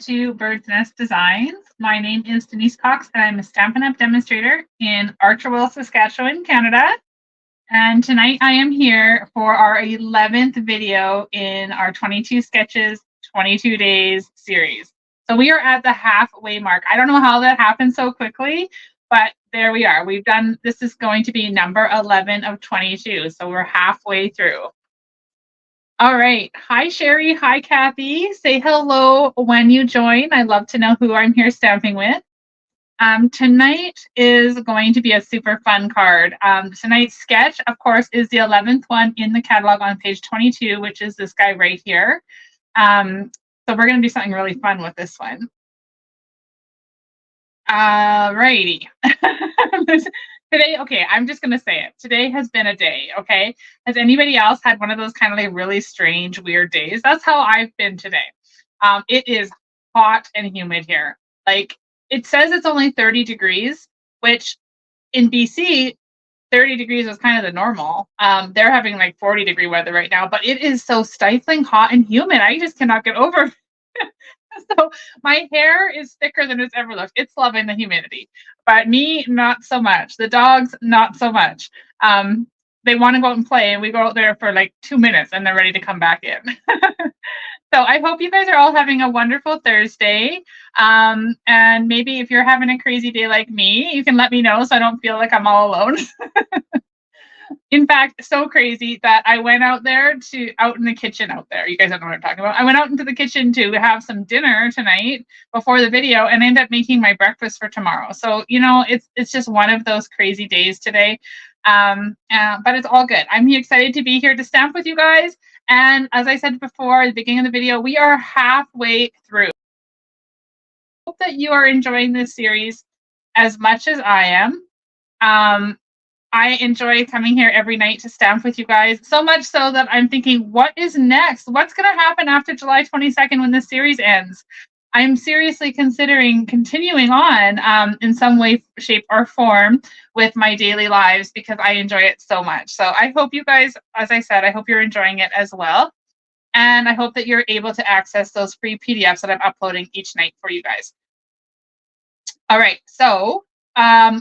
to Bird's Nest Designs. My name is Denise Cox, and I'm a Stampin' Up! Demonstrator in Archerville, Saskatchewan, Canada. And tonight I am here for our 11th video in our 22 Sketches, 22 Days series. So we are at the halfway mark. I don't know how that happened so quickly, but there we are. This is going to be number 11 of 22. So we're halfway through. All right. Hi, Sherry. Hi, Kathy. Say hello when you join. I'd love to know who I'm here stamping with. Tonight is going to be a super fun card. Tonight's sketch, of course, is the 11th one in the catalog on page 22, which is this guy right here. So we're going to do something really fun with this one. Righty. Today, okay, I'm just going to say it. Today has been a day, okay? Has anybody else had one of those kind of like really strange, weird days? That's how I've been today. It is hot and humid here. Like, it says it's only 30 degrees, which in BC, 30 degrees is kind of the normal. They're having like 40-degree weather right now, but it is so stifling hot and humid. I just cannot get over it. So my hair is thicker than it's ever looked. It's loving the humidity, but me, not so much. The dogs, not so much. They want to go out and play, and we go out there for like 2 minutes, and they're ready to come back in. So I hope you guys are all having a wonderful Thursday. And maybe if you're having a crazy day like me, you can let me know so I don't feel like I'm all alone. In fact, so crazy that I went out in the kitchen out there. You guys don't know what I'm talking about. I went out into the kitchen to have some dinner tonight before the video and ended up making my breakfast for tomorrow. So, you know, it's just one of those crazy days today. But it's all good. I'm excited to be here to stamp with you guys. And as I said before at the beginning of the video, we are halfway through. I hope that you are enjoying this series as much as I am. I enjoy coming here every night to stamp with you guys, so much so that I'm thinking, what is next? What's going to happen after July 22nd when this series ends? I'm seriously considering continuing on in some way, shape, or form with my daily lives because I enjoy it so much. So I hope you guys, as I said, I hope you're enjoying it as well. And I hope that you're able to access those free PDFs that I'm uploading each night for you guys. All right, so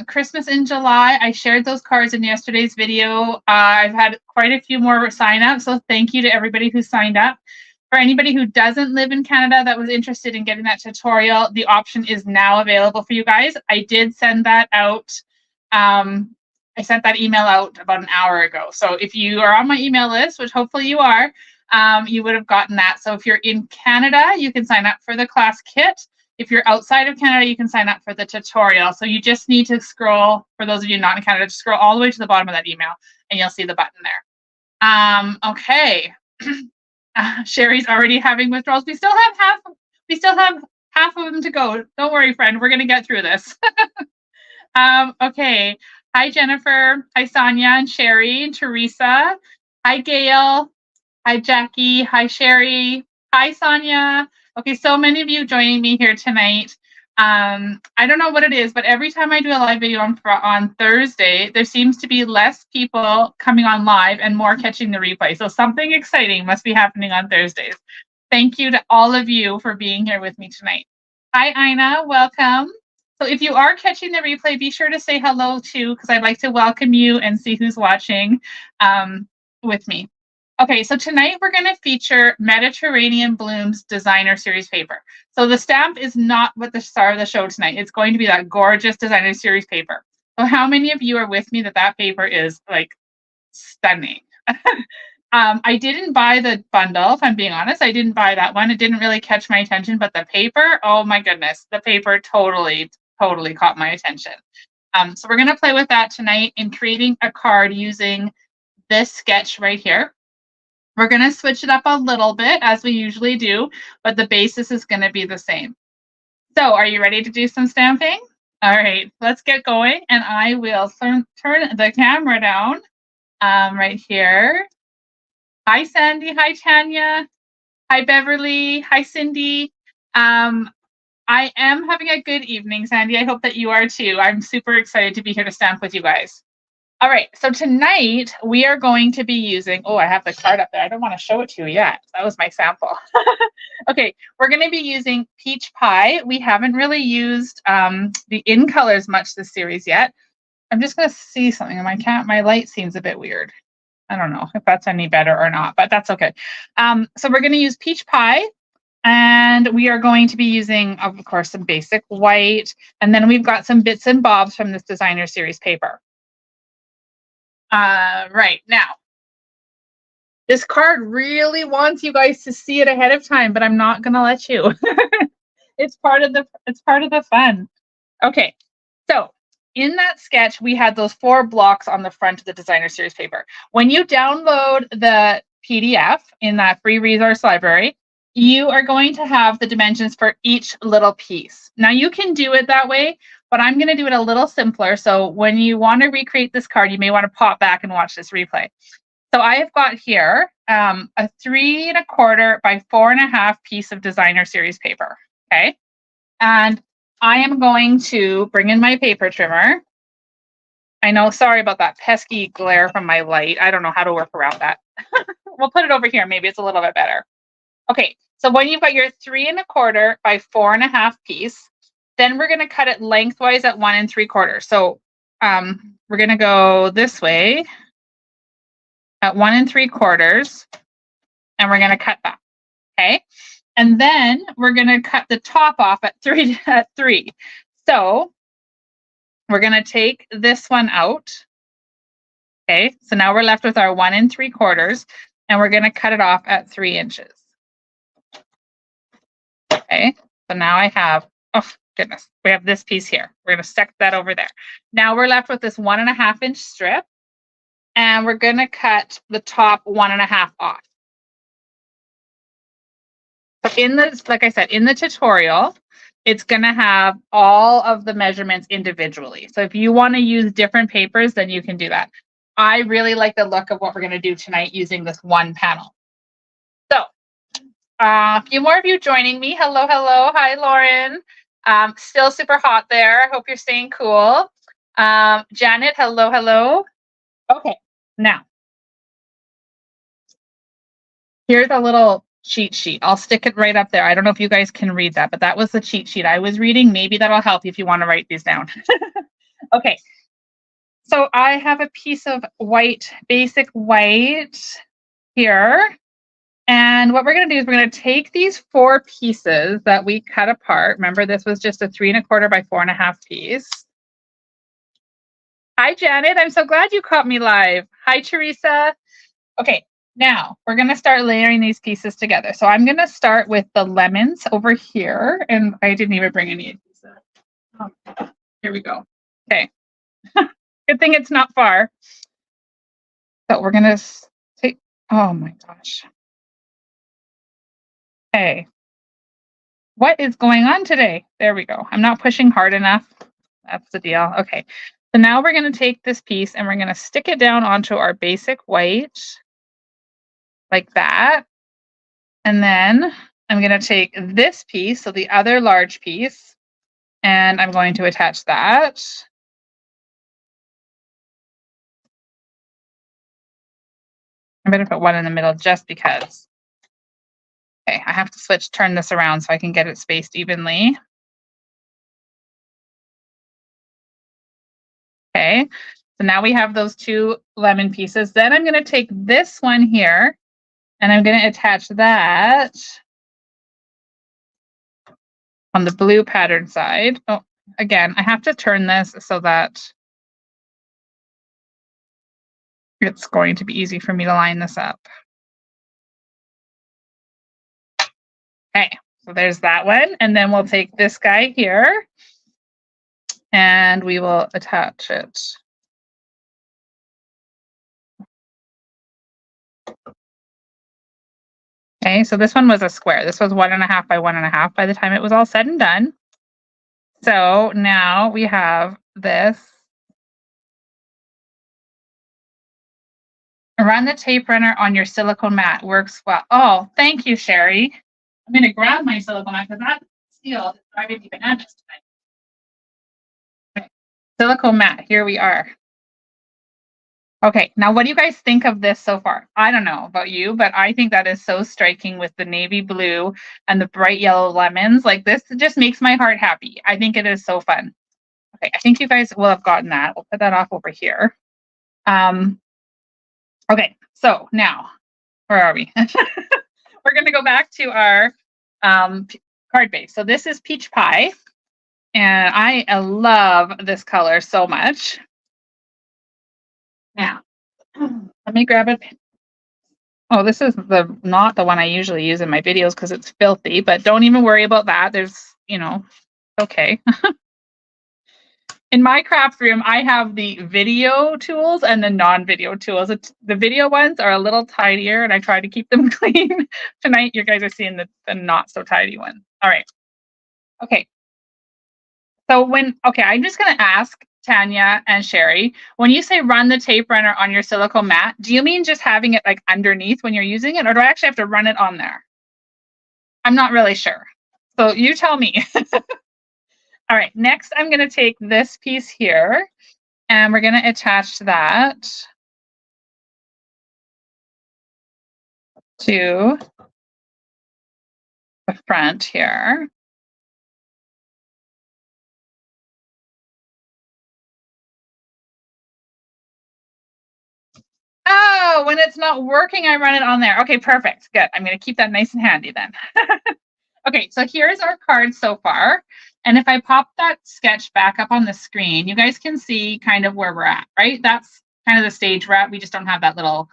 Christmas in July, I shared those cards in yesterday's video. I've had quite a few more sign-ups, so thank you to everybody who signed up. For anybody who doesn't live in Canada that was interested in getting that tutorial, the option is now available for you guys. I did send that out. I sent that email out about an hour ago. So if you are on my email list, which hopefully you are, you would have gotten that. So if you're in Canada, you can sign up for the class kit. If you're outside of Canada, you can sign up for the tutorial. So you just need to scroll, for those of you not in Canada, just scroll all the way to the bottom of that email and you'll see the button there. Okay. Sherry's already having withdrawals. We still have half of them to go. Don't worry, friend. We're going to get through this. Okay. Hi, Jennifer. Hi, Sonia and Sherry and Teresa. Hi, Gail. Hi, Jackie. Hi, Sherry. Hi, Sonia. Okay, so many of you joining me here tonight. I don't know what it is, but every time I do a live video on Thursday, there seems to be less people coming on live and more catching the replay. So something exciting must be happening on Thursdays. Thank you to all of you for being here with me tonight. Hi, Ina. Welcome. So if you are catching the replay, be sure to say hello too, because I'd like to welcome you and see who's watching with me. Okay, so tonight we're going to feature Mediterranean Blooms Designer Series paper. So the stamp is not what the star of the show tonight. It's going to be that gorgeous Designer Series paper. So how many of you are with me that paper is like stunning? I didn't buy the bundle, if I'm being honest. I didn't buy that one. It didn't really catch my attention, but the paper, oh my goodness, the paper totally caught my attention. So we're going to play with that tonight in creating a card using this sketch right here. We're going to switch it up a little bit as we usually do, but the basis is going to be the same. So are you ready to do some stamping? All right, let's get going. And I will turn the camera down right here. Hi, Sandy. Hi, Tanya. Hi, Beverly. Hi, Cindy. I am having a good evening, Sandy. I hope that you are too. I'm super excited to be here to stamp with you guys. All right, so tonight we are going to be using, oh, I have the card up there. I don't want to show it to you yet. That was my sample. Okay, we're going to be using Peach Pie. We haven't really used the In Colors much this series yet. I'm just going to see something. My light seems a bit weird. I don't know if that's any better or not, but that's okay. So we're going to use Peach Pie. And we are going to be using, of course, some basic white. And then we've got some bits and bobs from this designer series paper. Right now, this card really wants you guys to see it ahead of time, but I'm not going to let you. It's part of the fun. Okay, so in that sketch, we had those 4 blocks on the front of the designer series paper. When you download the PDF in that free resource library, you are going to have the dimensions for each little piece. Now you can do it that way, but I'm going to do it a little simpler. So when you want to recreate this card, you may want to pop back and watch this replay. So I have got here a 3 1/4 by 4 1/2 piece of designer series paper. Okay. And I am going to bring in my paper trimmer. I know, sorry about that pesky glare from my light. I don't know how to work around that. We'll put it over here. Maybe it's a little bit better. Okay, so when you've got your 3 1/4 by 4 1/2 piece, then we're going to cut it lengthwise at 1 3/4. So we're going to go this way at 1 3/4, and we're going to cut that. Okay, and then we're going to cut the top off at 3 at 3. So we're going to take this one out. Okay, so now we're left with our 1 3/4, and we're going to cut it off at 3 inches. Okay, so now I have, oh goodness, we have this piece here. We're going to stick that over there. Now we're left with this 1 1/2 inch strip, and we're going to cut the top 1 1/2 off. So in this, like I said, in the tutorial, it's going to have all of the measurements individually. So if you want to use different papers, then you can do that. I really like the look of what we're going to do tonight using this one panel. So a few more of you joining me. Hello, hello. Hi, Lauren. Still super hot there. Hope you're staying cool. Janet, hello, hello. Okay, now, here's a little cheat sheet. I'll stick it right up there. I don't know if you guys can read that, but that was the cheat sheet I was reading. Maybe that'll help you if you want to write these down. Okay, so I have a piece of white, basic white here. And what we're going to do is we're going to take these 4 pieces that we cut apart. Remember, this was just a 3 1/4 by 4 1/2 piece. Hi, Janet. I'm so glad you caught me live. Hi, Teresa. Okay, now we're going to start layering these pieces together. So I'm going to start with the lemons over here. And I didn't even bring any of these. Oh, here we go. Okay. Good thing it's not far. So we're going to take, oh my gosh. Okay. What is going on today? There we go. I'm not pushing hard enough. That's the deal. Okay. So now we're going to take this piece and we're going to stick it down onto our basic white like that. And then I'm going to take this piece, so the other large piece, and I'm going to attach that. I'm going to put one in the middle just because. Okay, I have to turn this around so I can get it spaced evenly. Okay, so now we have those 2 lemon pieces. Then I'm going to take this one here and I'm going to attach that on the blue pattern side. Oh, again, I have to turn this so that it's going to be easy for me to line this up. Okay, so there's that one. And then we'll take this guy here and we will attach it. Okay, so this one was a square. This was 1 1/2 by 1 1/2 by the time it was all said and done. So now we have this. Run the tape runner on your silicone mat. Works well. Oh, thank you, Sherry. I'm going to grab my silicone mat because that steel is driving me bananas tonight. Okay. Silicone mat, here we are. Okay, now what do you guys think of this so far? I don't know about you, but I think that is so striking with the navy blue and the bright yellow lemons. Like this just makes my heart happy. I think it is so fun. Okay, I think you guys will have gotten that. We'll put that off over here. Okay, so now, where are we? We're going to go back to our card base. So this is Peach Pie, and I love this color so much. Now, let me grab it. Oh, this is not the one I usually use in my videos because it's filthy, but don't even worry about that. There's, okay. In my craft room, I have the video tools and the non-video tools. The video ones are a little tidier, and I try to keep them clean. Tonight, you guys are seeing the not so tidy one. All right. Okay. So I'm just going to ask Tanya and Sherry, when you say run the tape runner on your silicone mat, do you mean just having it like underneath when you're using it, or do I actually have to run it on there? I'm not really sure. So you tell me. All right, next I'm going to take this piece here and we're going to attach that to the front here. Oh, when it's not working, I run it on there. Okay, perfect. Good. I'm going to keep that nice and handy then. Okay, so here's our card so far. And if I pop that sketch back up on the screen, you guys can see kind of where we're at, right? That's kind of the stage we're at. We just don't have that little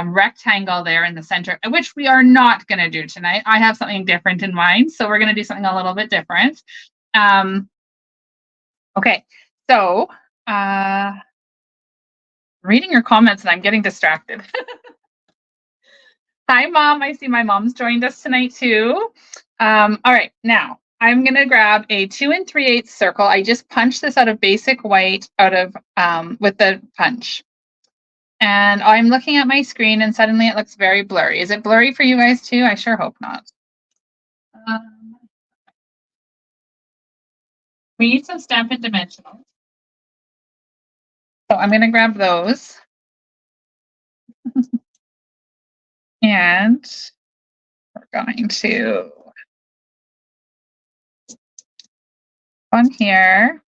rectangle there in the center, which we are not going to do tonight. I have something different in mind, so we're going to do something a little bit different. Okay, so reading your comments and I'm getting distracted. Hi, Mom. I see my mom's joined us tonight too. All right, now I'm going to grab a 2 3/8 circle. I just punched this out of basic white with the punch. And I'm looking at my screen and suddenly it looks very blurry. Is it blurry for you guys too? I sure hope not. We need some Stampin' Dimensionals. So I'm going to grab those. And we're going to on here.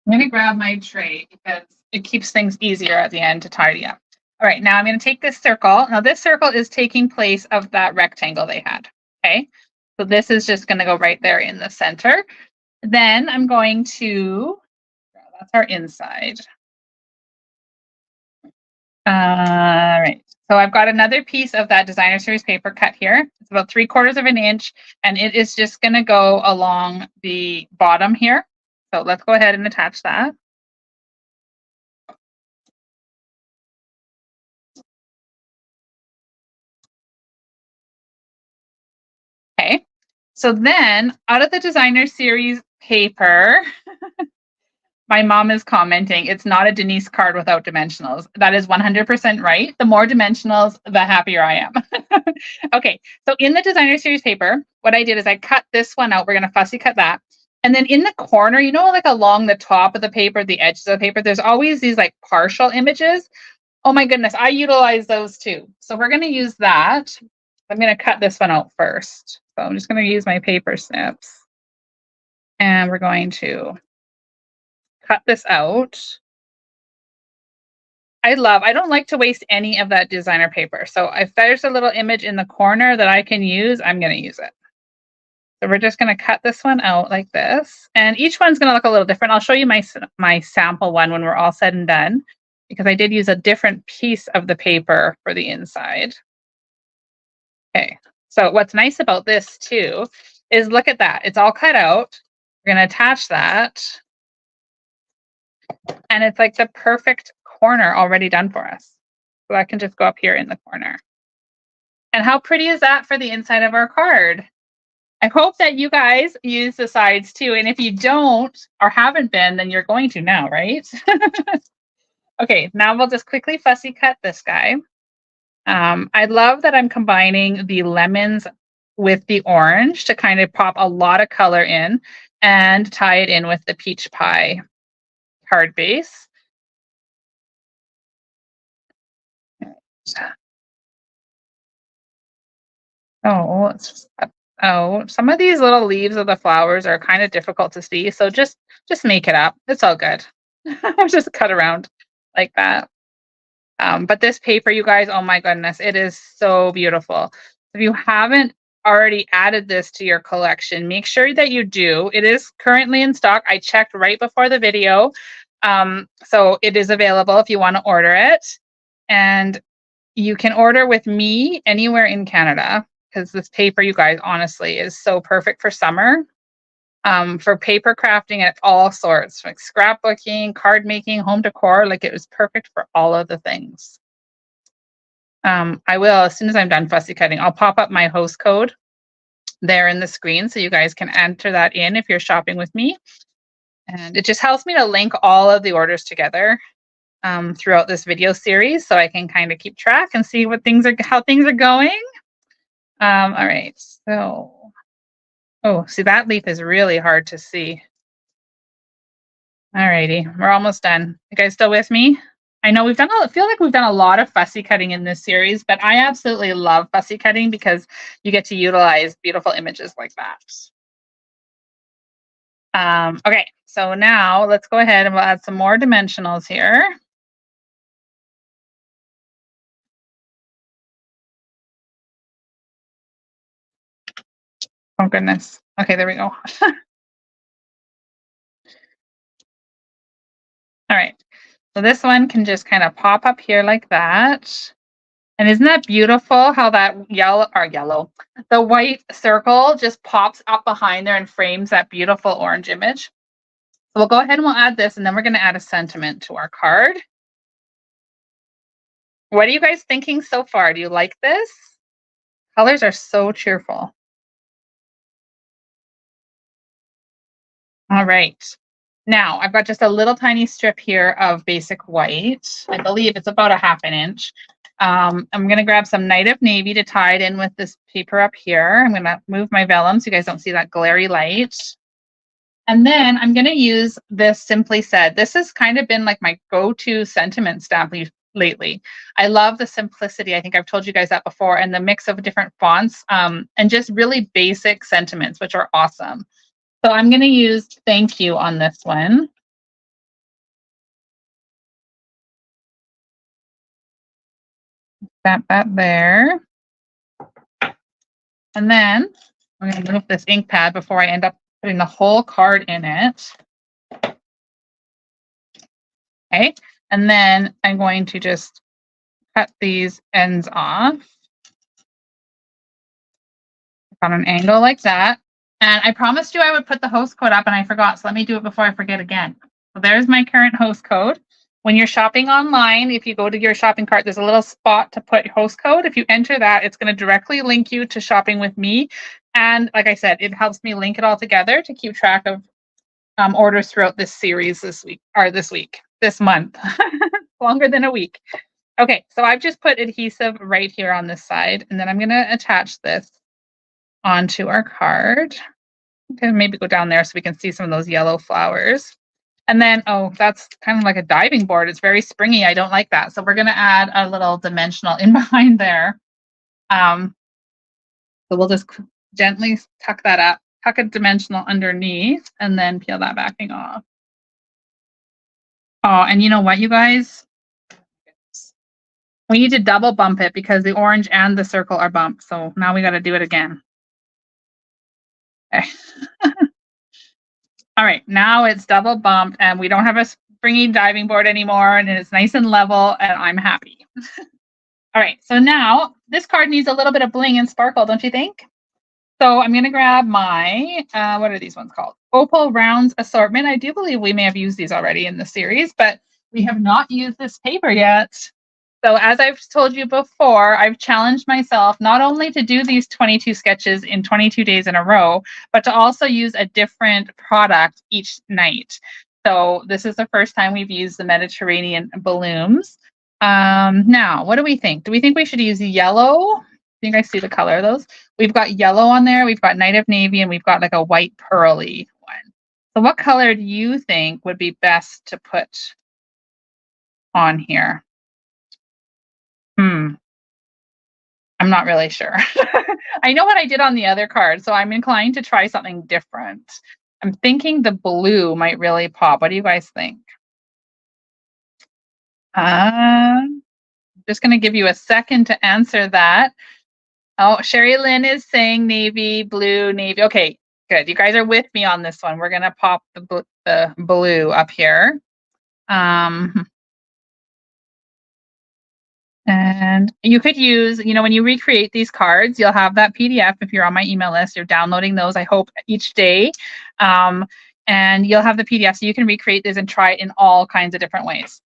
I'm going to grab my tray because it keeps things easier at the end to tidy up. All right, now I'm going to take this circle. Now this circle is taking place of that rectangle they had. Okay, so this is just going to go right there in the center. Then I'm going to, that's our inside. All right, so I've got another piece of that designer series paper cut here. It's about 3/4 of an inch, and it is just going to go along the bottom here. So let's go ahead and attach that. Okay, so then out of the designer series paper, my mom is commenting, it's not a Denise card without dimensionals. That is 100% right. The more dimensionals, the happier I am. Okay, so in the designer series paper, what I did is I cut this one out. We're going to fussy cut that. And then in the corner, like along the top of the paper, the edges of the paper, there's always these like partial images. Oh my goodness, I utilize those too. So we're going to use that. I'm going to cut this one out first. So I'm just going to use my paper snips. And we're going to cut this out. I don't like to waste any of that designer paper. So if there's a little image in the corner that I can use, I'm going to use it. So we're just going to cut this one out like this. And each one's going to look a little different. I'll show you my sample one when we're all said and done, because I did use a different piece of the paper for the inside. Okay, so what's nice about this too is look at that. It's all cut out. We're going to attach that. And it's like the perfect corner already done for us. So I can just go up here in the corner. And how pretty is that for the inside of our card? I hope that you guys use the sides too. And if you don't or haven't been, then you're going to now, right? Okay, now we'll just quickly fussy cut this guy. I love that I'm combining the lemons with the orange to kind of pop a lot of color in and tie it in with the peach pie card base. Oh, some of these little leaves of the flowers are kind of difficult to see, so just make it up. It's all good. Just cut around like that. But this paper, you guys, oh my goodness, it is so beautiful. If you haven't already added this to your collection, make sure that you do. It is currently in stock. I checked right before the video. So it is available if you want to order it. And you can order with me anywhere in Canada because this paper, you guys, honestly, is so perfect for summer. For paper crafting at all sorts, like scrapbooking, card making, home decor, like it was perfect for all of the things. I will, as soon as I'm done fussy cutting, I'll pop up my host code there in the screen so you guys can enter that in if you're shopping with me. And it just helps me to link all of the orders together throughout this video series so I can kind of keep track and see how things are going. All right, so, oh, see that leaf is really hard to see. All righty, we're almost done. You guys still with me? I know I feel like we've done a lot of fussy cutting in this series, but I absolutely love fussy cutting because you get to utilize beautiful images like that. Okay, so now let's go ahead and we'll add some more dimensionals here. Oh goodness. Okay, there we go. All right, so this one can just kind of pop up here like that. And isn't that beautiful how that the white circle just pops up behind there and frames that beautiful orange image. So we'll go ahead and we'll add this, and then we're going to add a sentiment to our card. What are you guys thinking so far? Do you like this? Colors are so cheerful. All right. Now I've got just a little tiny strip here of basic white. I believe it's about a ½ inch. I'm going to grab some Night of Navy to tie it in with this paper up here. I'm going to move my vellum so you guys don't see that glary light. And then I'm going to use this Simply Said. This has kind of been like my go-to sentiment stamp lately. I love the simplicity. I think I've told you guys that before, and the mix of different fonts and just really basic sentiments, which are awesome. So I'm going to use Thank You on this one. Stamp that there. And then I'm going to move this ink pad before I end up putting the whole card in it. Okay. And then I'm going to just cut these ends off on an angle like that. And I promised you I would put the host code up and I forgot. So let me do it before I forget again. So there's my current host code. When you're shopping online, if you go to your shopping cart, there's a little spot to put host code. If you enter that, it's going to directly link you to shopping with me. And like I said, it helps me link it all together to keep track of orders throughout this series this month, longer than a week. Okay, so I've just put adhesive right here on this side, and then I'm going to attach this onto our card. Okay, maybe go down there so we can see some of those yellow flowers. And then, oh, that's kind of like a diving board. It's very springy. I don't like that. So we're going to add a little dimensional in behind there. So we'll just gently tuck that up, tuck a dimensional underneath, and then peel that backing off. Oh, and you know what, you guys? We need to double bump it because the orange and the circle are bumped. So now we got to do it again. Okay. All right, now it's double bumped and we don't have a springy diving board anymore and it's nice and level and I'm happy. All right, so now this card needs a little bit of bling and sparkle, don't you think? So I'm going to grab my, what are these ones called? Opal Rounds Assortment. I do believe we may have used these already in the series, but we have not used this paper yet. So as I've told you before, I've challenged myself not only to do these 22 sketches in 22 days in a row, but to also use a different product each night. So this is the first time we've used the Mediterranean balloons. Now, what do we think? Do we think we should use yellow? I think I see the color of those. We've got yellow on there. We've got Night of Navy, and we've got like a white pearly one. So what color do you think would be best to put on here? Hmm. I'm not really sure. I know what I did on the other card, so I'm inclined to try something different. I'm thinking the blue might really pop. What do you guys think? Just going to give you a second to answer that. Oh, Sherry Lynn is saying navy, blue, navy. Okay, good. You guys are with me on this one. We're going to pop the blue up here. And you could use, when you recreate these cards, you'll have that PDF. If you're on my email list, you're downloading those, I hope, each day. And you'll have the PDF so you can recreate this and try it in all kinds of different ways.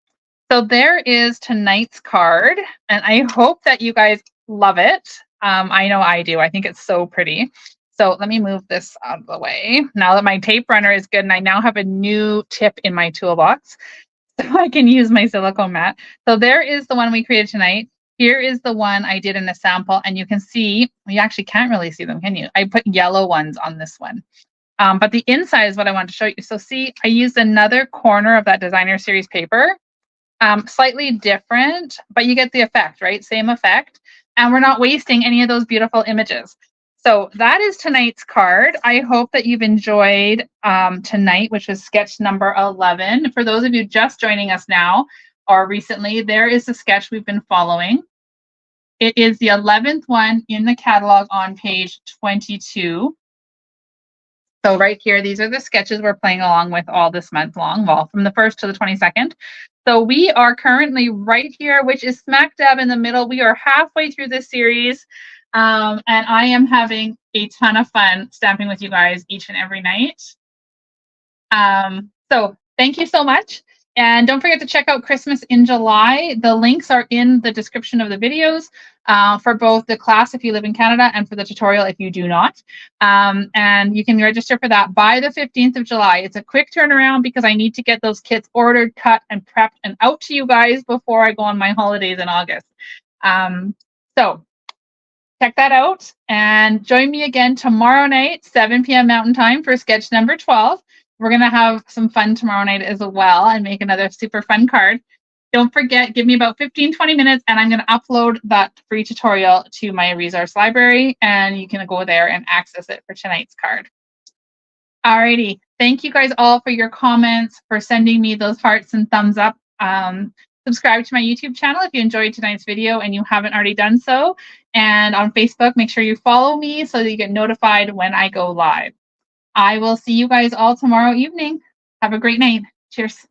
So there is tonight's card, and I hope that you guys love it. I know I do. I think it's so pretty. So let me move this out of the way. Now that my tape runner is good, and I now have a new tip in my toolbox, so I can use my silicone mat. So there is the one we created tonight. Here is the one I did in a sample, and you can see, you actually can't really see them, can you? I put yellow ones on this one. But the inside is what I want to show you. So see, I used another corner of that designer series paper. Slightly different, but you get the effect, right? Same effect. And we're not wasting any of those beautiful images. So that is tonight's card. I hope that you've enjoyed tonight, which is sketch number 11. For those of you just joining us now or recently, there is the sketch we've been following. It is the 11th one in the catalog on page 22. So right here, these are the sketches we're playing along with all this month long, well, from the 1st to the 22nd. So we are currently right here, which is smack dab in the middle. We are halfway through this series, and I am having a ton of fun stamping with you guys each and every night. So thank you so much. And don't forget to check out Christmas in July. The links are in the description of the videos for both the class if you live in Canada and for the tutorial if you do not. And you can register for that by the 15th of July. It's a quick turnaround because I need to get those kits ordered, cut, and prepped and out to you guys before I go on my holidays in August. So check that out and join me again tomorrow night, 7 p.m. Mountain Time for sketch number 12. We're going to have some fun tomorrow night as well and make another super fun card. Don't forget, give me about 15, 20 minutes and I'm going to upload that free tutorial to my resource library and you can go there and access it for tonight's card. Alrighty. Thank you guys all for your comments, for sending me those hearts and thumbs up. Subscribe to my YouTube channel if you enjoyed tonight's video and you haven't already done so. And on Facebook, make sure you follow me so that you get notified when I go live. I will see you guys all tomorrow evening. Have a great night. Cheers.